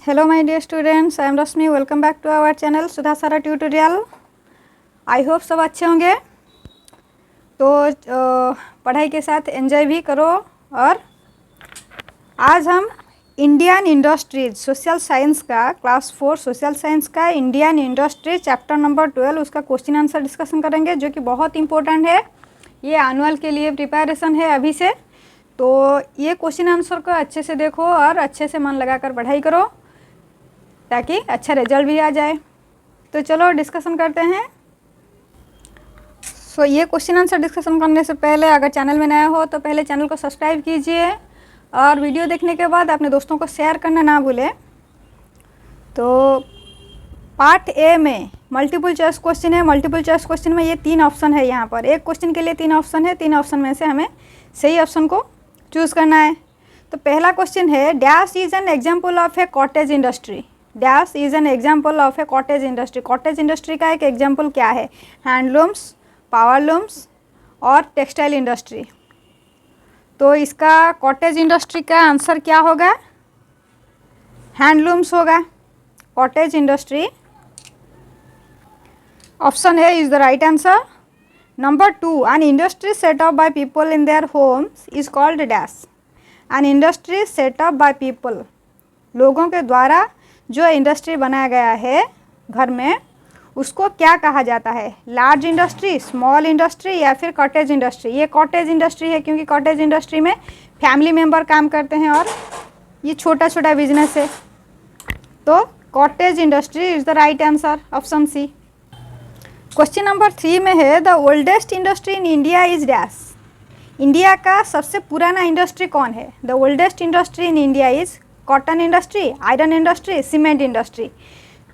Hello my dear students, I am Rashmi. Welcome back to our channel Sudha Sara tutorial. I hope सब अच्छे होंगे। तो पढ़ाई के साथ एंजॉय भी करो। और आज हम इंडियन इंडस्ट्रीज सोशल साइंस का क्लास 4 सोशल साइंस का इंडियन इंडस्ट्रीज चैप्टर नंबर 12 उसका क्वेश्चन आंसर डिस्कशन करेंगे, जो कि बहुत इंपॉर्टेंट है। ये एनुअल के लिए प्रिपरेशन है अभी से। तो ये क्वेश्चन आंसर को अच्छे से देखो और अच्छे से मन लगाकर पढ़ाई करो ताकि अच्छा रिजल्ट भी आ जाए। तो चलो डिस्कशन करते हैं। ये क्वेश्चन आंसर डिस्कशन करने से पहले अगर चैनल में नया हो तो पहले चैनल को सब्सक्राइब कीजिए और वीडियो देखने के बाद अपने दोस्तों को शेयर करना ना भूलें। तो पार्ट ए में मल्टीपल चॉइस क्वेश्चन है। मल्टीपल चॉइस क्वेश्चन में ये 3 ऑप्शन है। यहाँ पर एक क्वेश्चन के लिए 3 ऑप्शन है। 3 ऑप्शन में से हमें सही ऑप्शन को चूज़ करना है। तो पहला क्वेश्चन है, dash is an example of A cottage industry. Dash is an example of A cottage industry. Cottage industry का एक एग्जाम्पल क्या है? हैंडलूम्स, पावरलूम्स और टेक्सटाइल इंडस्ट्री। तो इसका कॉटेज इंडस्ट्री का आंसर क्या होगा? हैंडलूम्स होगा। कॉटेज इंडस्ट्री ऑप्शन है is the right answer. Number 2, an industry set up by people in their homes is called dash. An industry set up by people, लोगों के द्वारा जो इंडस्ट्री बनाया गया है घर में, उसको क्या कहा जाता है? लार्ज इंडस्ट्री, स्मॉल इंडस्ट्री या फिर कॉटेज इंडस्ट्री। ये कॉटेज इंडस्ट्री है क्योंकि कॉटेज इंडस्ट्री में फैमिली मेंबर काम करते हैं और ये छोटा छोटा बिजनेस है। तो cottage industry is the right answer, option C. Question number 3 में है, the oldest industry in India is dash. India का सबसे पुराना इंडस्ट्री कौन है? The oldest industry in India is cotton industry, iron industry, cement industry.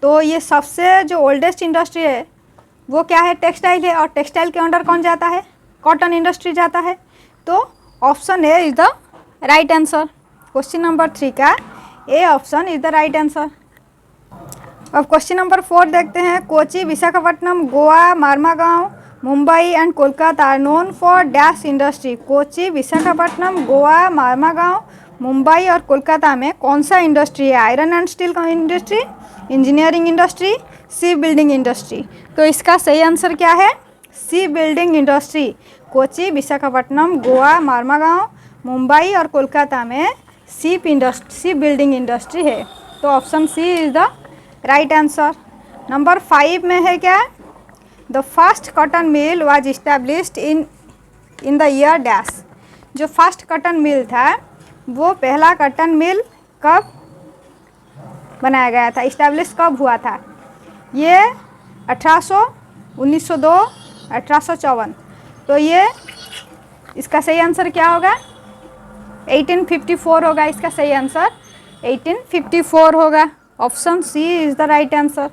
तो ये सबसे जो ओल्डेस्ट इंडस्ट्री है वो क्या है? टेक्सटाइल है। और टेक्सटाइल के अंडर कौन जाता है? कॉटन इंडस्ट्री जाता है। तो option A is the right answer. Question number 3 का A option is the right answer. अब क्वेश्चन नंबर 4 देखते हैं। Kochi, Visakhapatnam, Goa, Marmagao, Mumbai and Kolkata are known for dash industry. Kochi, Visakhapatnam, Goa, Marmagao, Mumbai और कोलकाता में कौन सा इंडस्ट्री है? Iron and steel industry, engineering industry, sea building industry. तो इसका सही आंसर क्या है? Sea building industry. Kochi, Visakhapatnam, Goa, Marmagao, Mumbai और कोलकाता में सी बिल्डिंग इंडस्ट्री है। तो option C is the right answer. Number 5 में है क्या? The first cotton mill was established in the year dash. जो फर्स्ट कॉटन मिल था वो पहला कॉटन मिल कब बनाया गया था? इस्टेब्लिश कब हुआ था? ये 1800, 1902, 1854। तो ये इसका सही आंसर क्या होगा? 1854 होगा। इसका सही आंसर 1854 होगा। Option C is the right answer.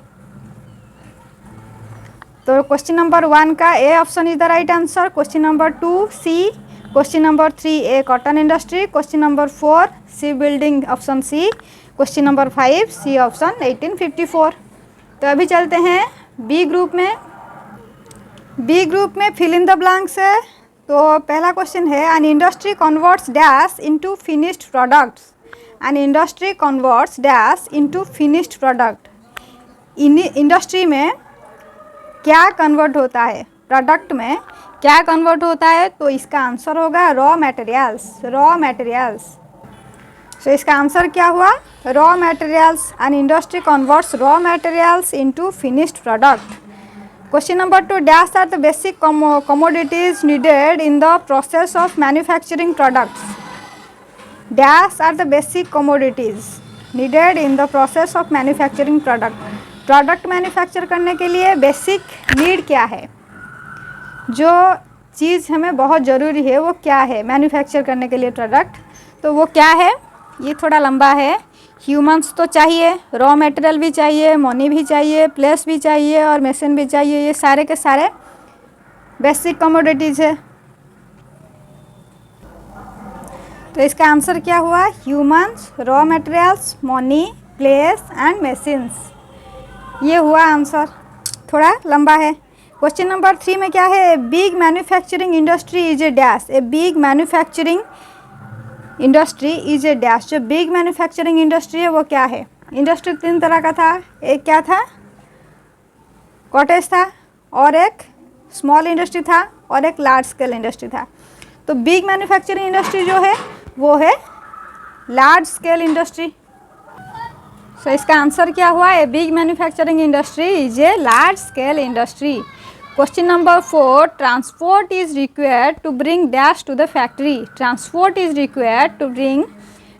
तो क्वेश्चन नंबर 1 का A option is the right answer. Question number 2 C, question number 3 A cotton industry, question number 4 C building option C, question number 5 C option 1854। तो अभी चलते हैं B group में। B group में fill in the blanks है। तो पहला question है, an industry converts dash into finished products. N industry converts dash into finished product. Industry में क्या कन्वर्ट होता है? प्रोडक्ट में क्या कन्वर्ट होता है? तो इसका आंसर होगा रॉ मटेरियल्स। Raw materials. तो इसका आंसर क्या हुआ? Raw materials. An industry converts raw materials into finished product. Question number 2, dash are the basic commodities needed in the process of manufacturing products. Dash are the basic commodities needed in the process of manufacturing product. Product manufacture करने के लिए basic need क्या है? जो चीज़ हमें बहुत ज़रूरी है वो क्या है मैन्युफैक्चर करने के लिए प्रोडक्ट? तो वो क्या है? ये थोड़ा लंबा है। ह्यूमंस तो चाहिए, रॉ मटेरियल भी चाहिए, मनी भी चाहिए, प्लेस भी चाहिए और मशीन भी चाहिए। ये सारे के सारे बेसिक कमोडिटीज़ है। तो इसका आंसर क्या हुआ? Humans, raw materials, money, place and machines. ये हुआ आंसर। थोड़ा लंबा है। क्वेश्चन नंबर 3 में क्या है? Big manufacturing industry is A dash. A big manufacturing industry is A dash. जो बिग मैन्युफैक्चरिंग इंडस्ट्री है वो क्या है? इंडस्ट्री 3 तरह का था, एक क्या था, कॉटेज था, और एक स्मॉल इंडस्ट्री था, और एक लार्ज स्केल इंडस्ट्री था। तो बिग मैन्युफैक्चरिंग इंडस्ट्री जो है वो है लार्ज स्केल इंडस्ट्री। सो इसका आंसर क्या हुआ, a big manufacturing industry is a large scale industry. Question number 4, transport is required to bring dash to the factory. Transport is required to bring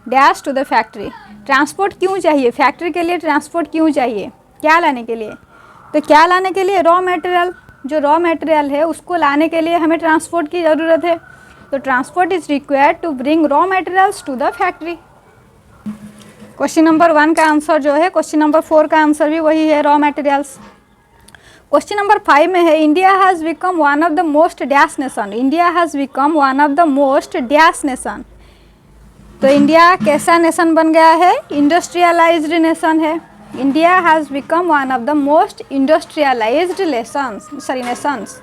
dash to the factory. Transport क्यों चाहिए, factory के लिए transport क्यों चाहिए, क्या लाने के लिए, तो क्या लाने के लिए, रॉ मटेरियल, जो रॉ मटेरियल है उसको लाने के लिए हमें ट्रांसपोर्ट की ज़रूरत है। तो transport is required to bring raw materials to the factory. Question number 1 का आंसर जो है, क्वेश्चन नंबर 4 का आंसर भी वही है, रॉ मटेरियल्स। क्वेश्चन नंबर 5 में है, India has become one of the most dash nation. India has become one of the most dash nation. तो इंडिया कैसा नेशन बन गया है, इंडस्ट्रियलाइज्ड नेशन है। India has become one of the most industrialised Nations.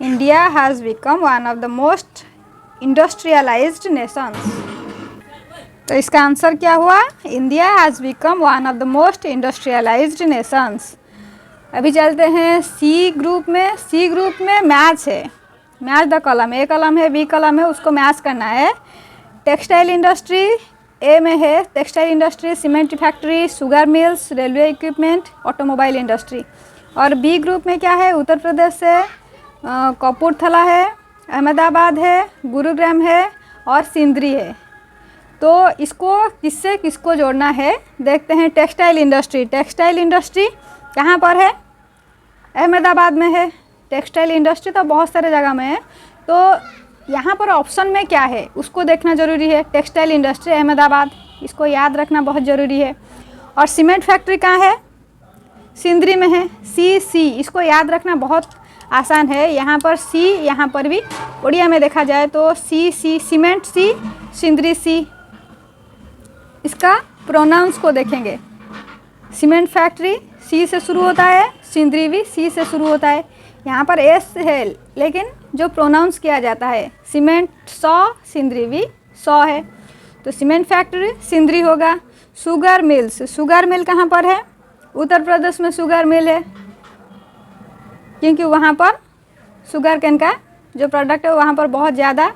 India has become one of the most industrialised Nations. तो इसका answer क्या हुआ, India has become one of the most industrialised Nations. अभी चलते हैं सी ग्रुप में। सी group में मैच है, match the column, A column है, बी कॉलम है, उसको मैच करना है। टेक्सटाइल इंडस्ट्री ए में है, textile industry, cement factory, sugar mills, railway equipment, automobile industry. और बी ग्रुप में क्या है, उत्तर प्रदेश से कपूरथला है, अहमदाबाद है, गुरुग्राम है और सिंदरी है। तो इसको किससे किसको जोड़ना है देखते हैं। टेक्सटाइल इंडस्ट्री, टेक्सटाइल इंडस्ट्री कहाँ पर है, अहमदाबाद में है। टेक्सटाइल इंडस्ट्री तो बहुत सारे जगह में है, तो यहाँ पर ऑप्शन में क्या है उसको देखना ज़रूरी है। टेक्सटाइल इंडस्ट्री अहमदाबाद, इसको याद रखना बहुत ज़रूरी है। और सीमेंट फैक्ट्री कहाँ है, सिंदरी में है। सी, इसको याद रखना बहुत आसान है। यहाँ पर सी, यहाँ पर भी उड़िया में देखा जाए तो सी, सीमेंट सी, सिंदरी सी। इसका प्रोनाउंस को देखेंगे, सीमेंट फैक्ट्री सी से शुरू होता है, सिंदरी भी सी से शुरू होता है। यहाँ पर एस है, लेकिन जो प्रोनाउंस किया जाता है सीमेंट सौ, सिंदरी भी 100 है। तो सीमेंट फैक्ट्री सिंदरी होगा। शुगर मिल्स, शुगर मिल कहाँ पर है, उत्तर प्रदेश में शुगर मिल है, क्योंकि वहाँ पर शुगर केन का जो प्रोडक्ट है वहाँ पर बहुत ज़्यादा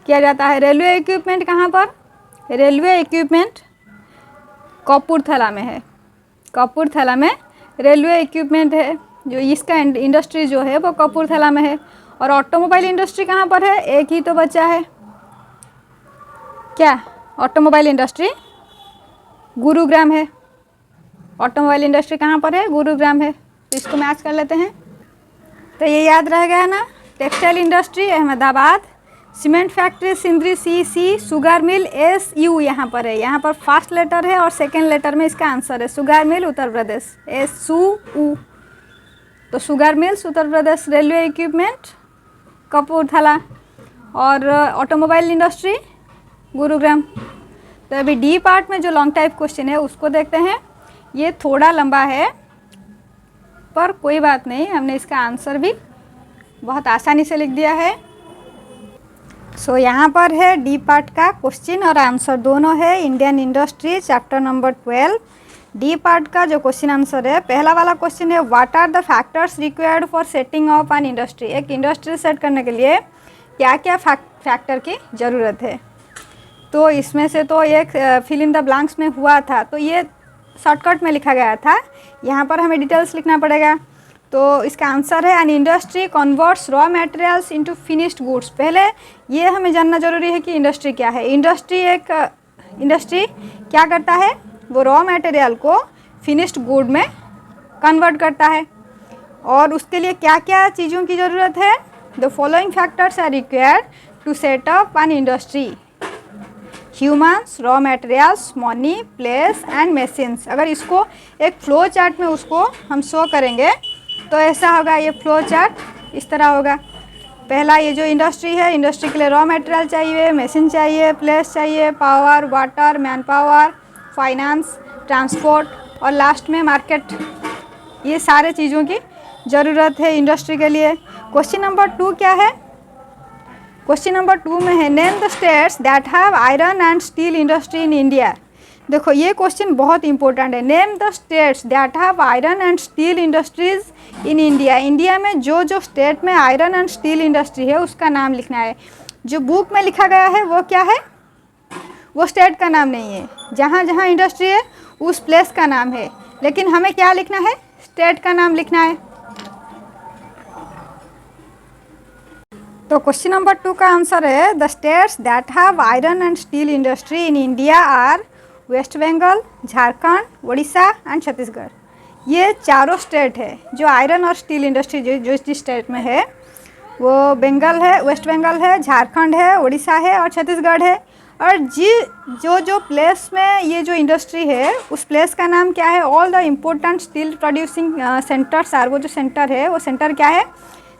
किया जाता है। रेलवे इक्विपमेंट कहाँ पर, रेलवे इक्विपमेंट कपूरथला में है। कपूरथला में रेलवे इक्विपमेंट है, जो इसका इंडस्ट्री जो है वो कपूरथला में है। और ऑटोमोबाइल इंडस्ट्री कहाँ पर है, एक ही तो बचा है, क्या, ऑटोमोबाइल इंडस्ट्री गुरुग्राम है। ऑटोमोबाइल इंडस्ट्री कहाँ पर है, गुरुग्राम है। तो इसको मैच कर लेते हैं। तो ये याद रह गया ना, textile industry Ahmedabad, cement factory Sindri C, sugar mill SU यहाँ पर है। यहाँ पर फर्स्ट लेटर है और सेकेंड लेटर में इसका आंसर है। Sugar mill Uttar Pradesh SU। तो sugar mills Uttar Pradesh, railway equipment Kapurthala और ऑटोमोबाइल इंडस्ट्री गुरुग्राम। तो अभी डी पार्ट में जो लॉन्ग टाइप क्वेश्चन है उसको देखते हैं। ये थोड़ा लंबा है पर कोई बात नहीं, हमने इसका आंसर भी बहुत आसानी से लिख दिया है। सो यहाँ पर है डी पार्ट का क्वेश्चन और आंसर दोनों है। Indian industry chapter number 12 D part का जो क्वेश्चन आंसर है, पहला वाला क्वेश्चन है what are the factors required for setting of an industry. एक इंडस्ट्री सेट करने के लिए क्या क्या फैक्टर की ज़रूरत है। तो इसमें से तो एक फिल इन द ब्लैंक्स में हुआ था, तो ये शॉर्टकट में लिखा गया था, यहाँ पर हमें डिटेल्स लिखना पड़ेगा। तो इसका आंसर है an industry converts raw materials into finished goods. पहले ये हमें जानना जरूरी है कि इंडस्ट्री क्या है। इंडस्ट्री क्या करता है, वो रॉ मटेरियल को फिनिश्ड गुड में कन्वर्ट करता है। और उसके लिए क्या क्या चीज़ों की ज़रूरत है, the following factors are required to set up an industry, humans, raw materials, money, place and machines. अगर इसको एक फ्लो चार्ट में उसको हम शो करेंगे तो ऐसा होगा, ये फ्लो चार्ट इस तरह होगा। पहला ये जो इंडस्ट्री है, इंडस्ट्री के लिए रॉ मटेरियल चाहिए, मशीन चाहिए, प्लेस चाहिए, power, water, man power, finance, transport और लास्ट में मार्केट। ये सारे चीज़ों की ज़रूरत है इंडस्ट्री के लिए। क्वेश्चन नंबर 2 क्या है, क्वेश्चन नंबर 2 में है name the states that have iron and steel industry in India. देखो ये क्वेश्चन बहुत इंपॉर्टेंट है। Name the states that have iron and steel industries in India. India में जो जो स्टेट में आयरन एंड स्टील इंडस्ट्री है उसका नाम लिखना है। जो बुक में लिखा गया है वो क्या है, वो स्टेट का नाम नहीं है। जहाँ जहाँ इंडस्ट्री है उस प्लेस का नाम है, लेकिन हमें क्या लिखना है, स्टेट का नाम लिखना है। तो क्वेश्चन नंबर 2 का आंसर है the states that have iron and steel industry in India are West Bengal, Jharkhand, Orissa and Chhattisgarh. ये चारों स्टेट है जो आयरन और स्टील इंडस्ट्री जो जिस स्टेट में है वो बंगाल है, वेस्ट बंगाल है, झारखंड है, उड़ीसा है और छत्तीसगढ़ है। और जो प्लेस में ये जो इंडस्ट्री है उस प्लेस का नाम क्या है, all the important steel producing centres are, वो जो सेंटर है वो सेंटर क्या है,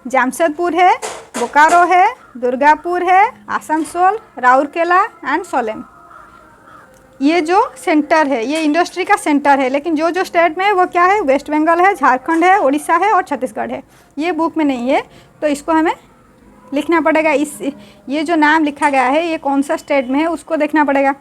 जामशेदपुर है, बोकारो है, दुर्गापुर है, आसनसोल, राउरकेला एंड सोलेम। ये जो सेंटर है ये इंडस्ट्री का सेंटर है, लेकिन जो जो स्टेट में है वो क्या है, वेस्ट बंगाल है, झारखंड है, उड़ीसा है और छत्तीसगढ़ है। ये बुक में नहीं है तो इसको हमें लिखना पड़ेगा। ये जो नाम लिखा गया है ये कौन सा स्टेट में है उसको देखना पड़ेगा।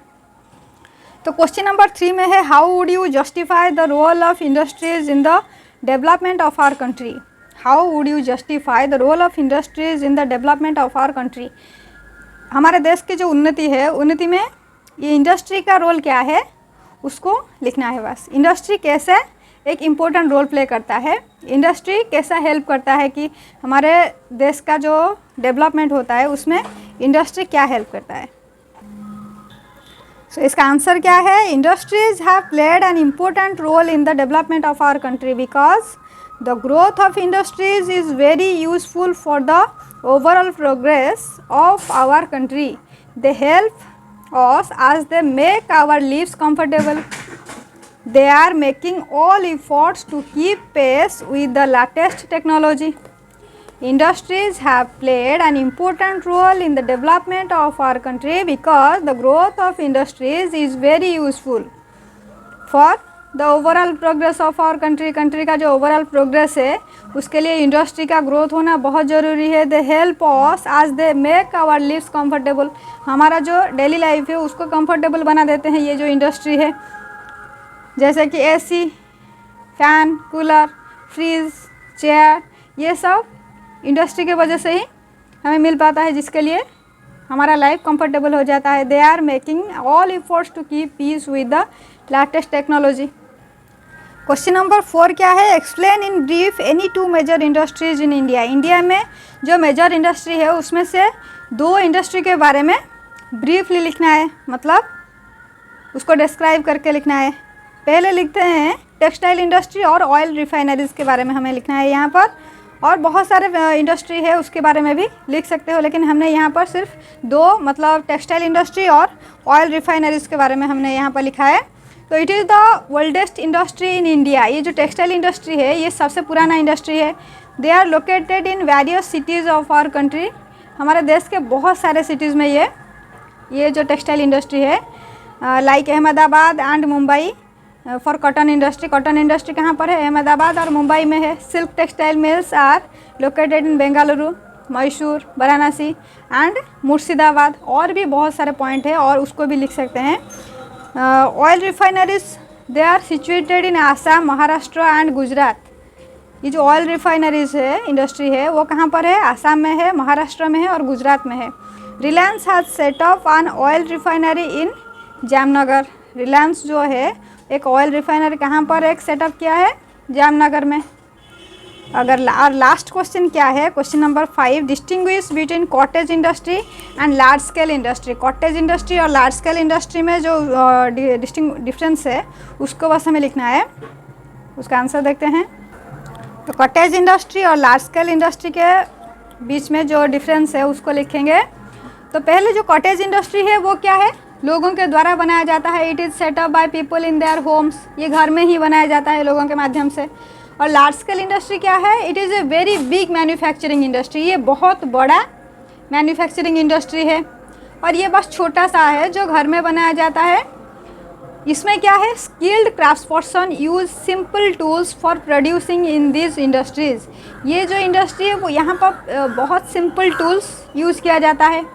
तो क्वेश्चन नंबर 3 में है how would you justify the role of industries in the development of our country. How would you justify the role of industries in the development of our country. हमारे देश की जो उन्नति है, उन्नति में ये इंडस्ट्री का रोल क्या है उसको लिखना है बस। इंडस्ट्री कैसे एक इम्पोर्टेंट रोल प्ले करता है, इंडस्ट्री कैसा हेल्प करता है कि हमारे देश का जो डेवलपमेंट होता है उसमें इंडस्ट्री क्या हेल्प करता है। सो इसका आंसर क्या है, industries have played an important role in the development of our country because the growth of industries is very useful for the overall progress of our country. They help us as they make our lives comfortable. They are making all efforts to keep pace with the latest technology. Industries have played an important role in the development of our country because the growth of industries is very useful for the overall progress of our country. Country का जो overall progress है उसके लिए industry का growth होना बहुत ज़रूरी है। दे help us as they make our lives comfortable. हमारा जो डेली लाइफ है उसको कंफर्टेबल बना देते हैं ये जो इंडस्ट्री है, जैसे कि AC, fan, cooler, fridge, chair, ये सब इंडस्ट्री के वजह से ही हमें मिल पाता है, जिसके लिए हमारा लाइफ कंफर्टेबल हो जाता है। They are making all efforts to keep pace with the latest technology. Question number 4 क्या है, explain in brief any 2 major industries in India. India में जो मेजर इंडस्ट्री है उसमें से 2 इंडस्ट्री के बारे में ब्रीफली लिखना है, मतलब उसको डिस्क्राइब करके लिखना है। पहले लिखते हैं टेक्सटाइल इंडस्ट्री और ऑयल रिफाइनरीज़ के बारे में हमें लिखना है यहाँ पर, और बहुत सारे इंडस्ट्री है उसके बारे में भी लिख सकते हो, लेकिन हमने यहाँ पर सिर्फ 2 मतलब टेक्सटाइल इंडस्ट्री और ऑयल रिफाइनरीज़ के बारे में हमने यहाँ पर लिखा है। तो it is the oldest industry in India. ये जो टेक्सटाइल इंडस्ट्री है ये सबसे पुराना इंडस्ट्री है। They are located in various cities of our country. हमारे देश के बहुत सारे सिटीज़ में ये जो टेक्सटाइल इंडस्ट्री है, like Ahmedabad and Mumbai for cotton industry. Cotton industry कहाँ पर है, अहमदाबाद और मुंबई में है। Silk textile mills are located in Bengaluru, Mysore, Varanasi and Murshidabad. और भी बहुत सारे पॉइंट है और उसको भी लिख सकते हैं। Oil refineries they are situated in Assam, Maharashtra and Gujarat. ये जो ऑयल रिफाइनरीज है इंडस्ट्री है वो कहाँ पर है, आसाम में है, महाराष्ट्र में है और गुजरात में है। Reliance has set up an oil refinery इन जामनगर। रिलायंस जो है एक ऑयल रिफाइनरी कहाँ पर एक सेटअप किया है, जामनगर में। अगर लास्ट क्वेश्चन क्या है, question number 5, distinguish between cottage industry and large scale industry. Cottage industry और लार्ज स्केल इंडस्ट्री में जो डिफरेंस है उसको बस हमें लिखना है। उसका आंसर देखते हैं। तो कॉटेज इंडस्ट्री और लार्ज स्केल इंडस्ट्री के बीच में जो डिफरेंस है उसको लिखेंगे। तो पहले जो कॉटेज इंडस्ट्री है वो क्या है, लोगों के द्वारा बनाया जाता है। It is setup by people in their homes. ये घर में ही बनाया जाता है लोगों के माध्यम से। और लार्ज स्केल इंडस्ट्री क्या है, it is a very big manufacturing industry. ये बहुत बड़ा मैन्युफैक्चरिंग इंडस्ट्री है और ये बस छोटा सा है जो घर में बनाया जाता है। इसमें क्या है, skilled craftsperson use simple tools for producing in this industries. ये जो इंडस्ट्री है वो यहाँ पर बहुत सिंपल टूल्स यूज़ किया जाता है।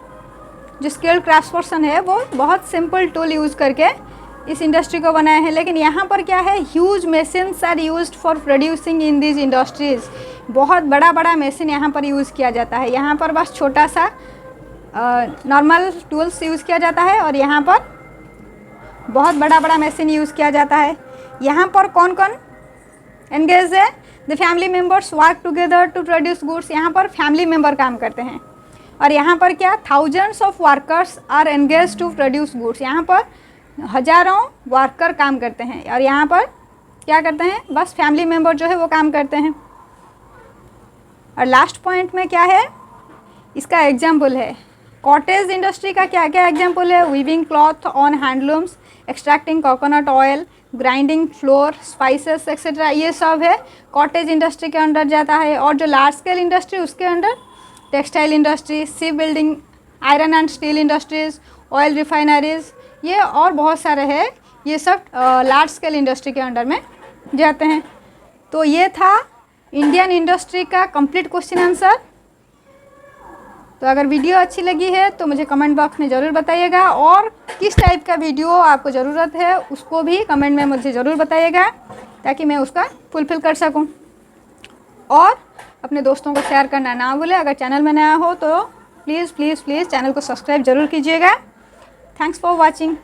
जो स्किल्ड क्राफ्ट्सपर्सन है वो बहुत सिंपल टूल यूज़ करके इस इंडस्ट्री को बनाए हैं। लेकिन यहाँ पर क्या है, huge machines are used for producing in this industries. बहुत बड़ा बड़ा मशीन यहाँ पर यूज़ किया जाता है। यहाँ पर बस छोटा सा नॉर्मल टूल्स यूज़ किया जाता है और यहाँ पर बहुत बड़ा बड़ा मशीन यूज़ किया जाता है। यहाँ पर कौन कौन एंगेज है? The family members work together to produce goods. यहाँ पर फैमिली मेम्बर काम करते हैं। और यहाँ पर क्या, thousands of workers are engage to produce goods. यहाँ पर हजारों वर्कर काम करते हैं। और यहाँ पर क्या करते हैं, बस फैमिली मेम्बर जो है वो काम करते हैं। और लास्ट पॉइंट में क्या है, इसका एग्जाम्पल है कॉटेज इंडस्ट्री का। क्या क्या एग्जाम्पल है? Weaving cloth on handlooms, extracting coconut oil, grinding floor, spices etcetera, ये सब है कॉटेज इंडस्ट्री के अंडर जाता है। और जो लार्ज स्केल इंडस्ट्री उसके under textile industry, ship building, iron and steel industries, oil refineries, ये और बहुत सारे हैं, ये सब लार्ज स्केल इंडस्ट्री के अंडर में जाते हैं। तो ये था इंडियन इंडस्ट्री का कंप्लीट क्वेश्चन आंसर। तो अगर वीडियो अच्छी लगी है तो मुझे कमेंट बॉक्स में ज़रूर बताइएगा, और किस टाइप का वीडियो आपको ज़रूरत है उसको भी कमेंट में मुझे ज़रूर बताइएगा, ताकि मैं उसका फुलफ़िल कर सकूं। और अपने दोस्तों को शेयर करना ना भूलें। अगर चैनल में नया हो तो प्लीज़ प्लीज़ प्लीज़ चैनल को सब्सक्राइब ज़रूर कीजिएगा। Thanks for watching.